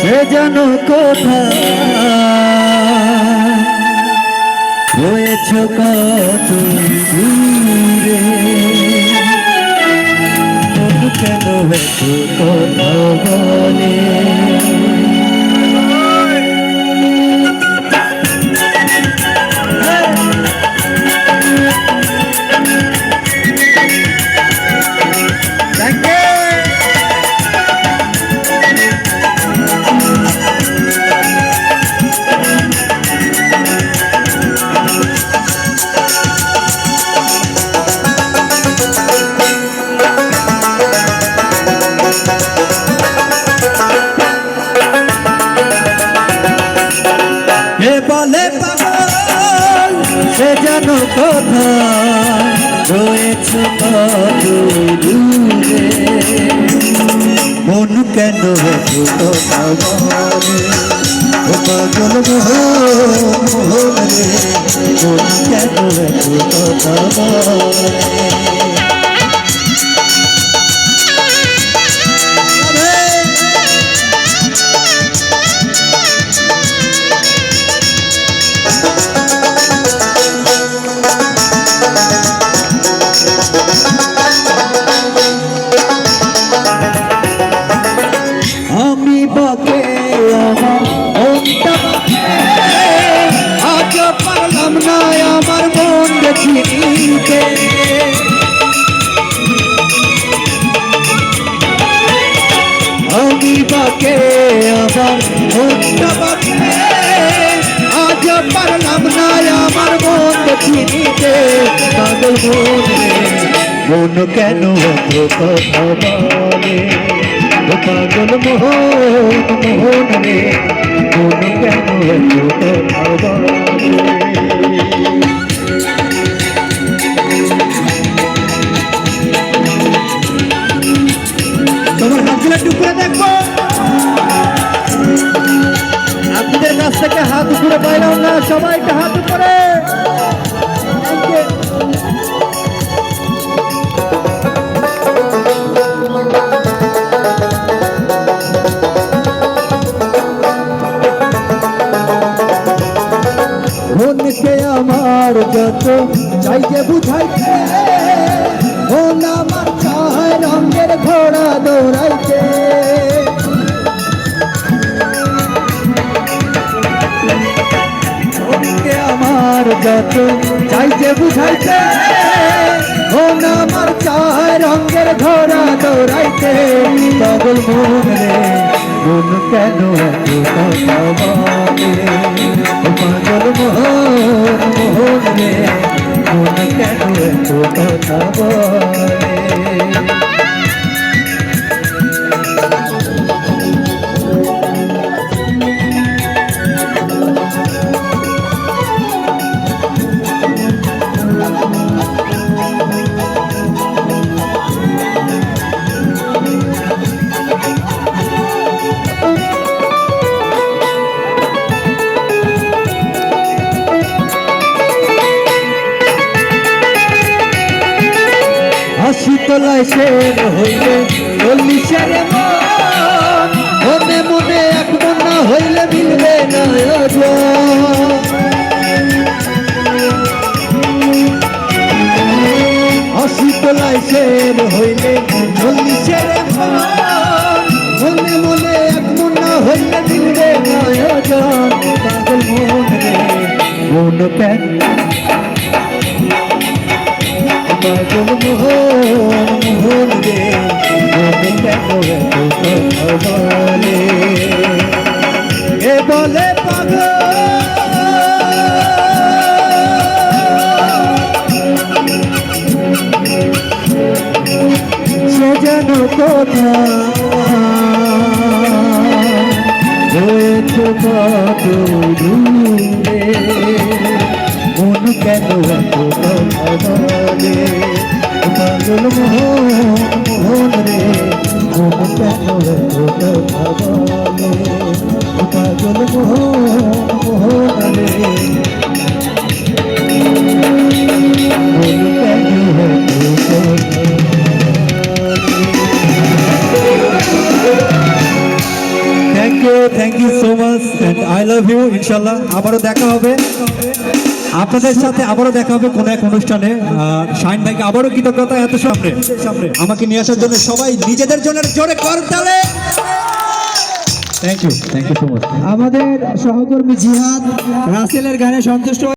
সে যেন কোথায় রয়েছ কত দূরে, মন কেন এত কথা বলে। বলে পাগল সে যেন কোথায় রয়েছ কত দূরে, মন কেন এত কথা বলে। ও পাগল মোহন রে, মন কেন এত কথা বলে। আমি বাকে আজ পারলাম না আমার মন চিনিতে, আমি বাকে আমার মনটা বাকে আজ পারলাম না আমার মন চিনিতে। পাগল মন রে, মন কেন এত কথা বলে। পাগল মোহন রে, মন কেন এত কথা বলে। তোমার হাতগুলো একটু উপরে দেখবো, আপনাদের কাছ থেকে হাত উপরে পাইলাম না, সবাই একটা হাত উপরে। মনকে আমার যত চাই যে বুঝাইতে, মন আমার চায় রঙের ঘোড়া দৌড়াইতে। মনকে আমার যত চাই যে বুঝাইতে, মন আমার চায় রঙের ঘোড়া দৌড়াইতে। পাগল মন রে, মন কেন এত কথা বলে। পাগল মোহন রে, মন কেন এত কথা বলে। হাসি তোলায় শের হইলে চল্লিশের মনে মনে এক মন না হইলে মিলবে না। হাসি তোলায় শের হইলে চল্লিশের মনে মনে এক মন না হইলে মিলবে না। পাগল মন রে, মন কেন পাগল মোহন রে, মন কেন এত কথা বলে। এ বলে পাগল সে যেন কোথায় রয়েছ কত দূরে, মন কেন এত কথা বলে। পাগল মোহন রে, মন কেন এত কথা বলে। পাগল মোহন রে, মন কেন এত কথা বলে। Thank you so much and I love you. ইনশাল্লাহ আবারও দেখা হবে আপনাদের সাথে, আবারও দেখা হবে কোনো এক অনুষ্ঠানে। শাহিন ভাইকে আবারও কৃতজ্ঞতা এত সামনে আমাকে নিয়ে আসার জন্য। সবাই নিজেদের জন্য জোরে করতালে। Thank you so much. আমাদের সহকর্মী জিহাদ রাসেলের গানে সন্তুষ্ট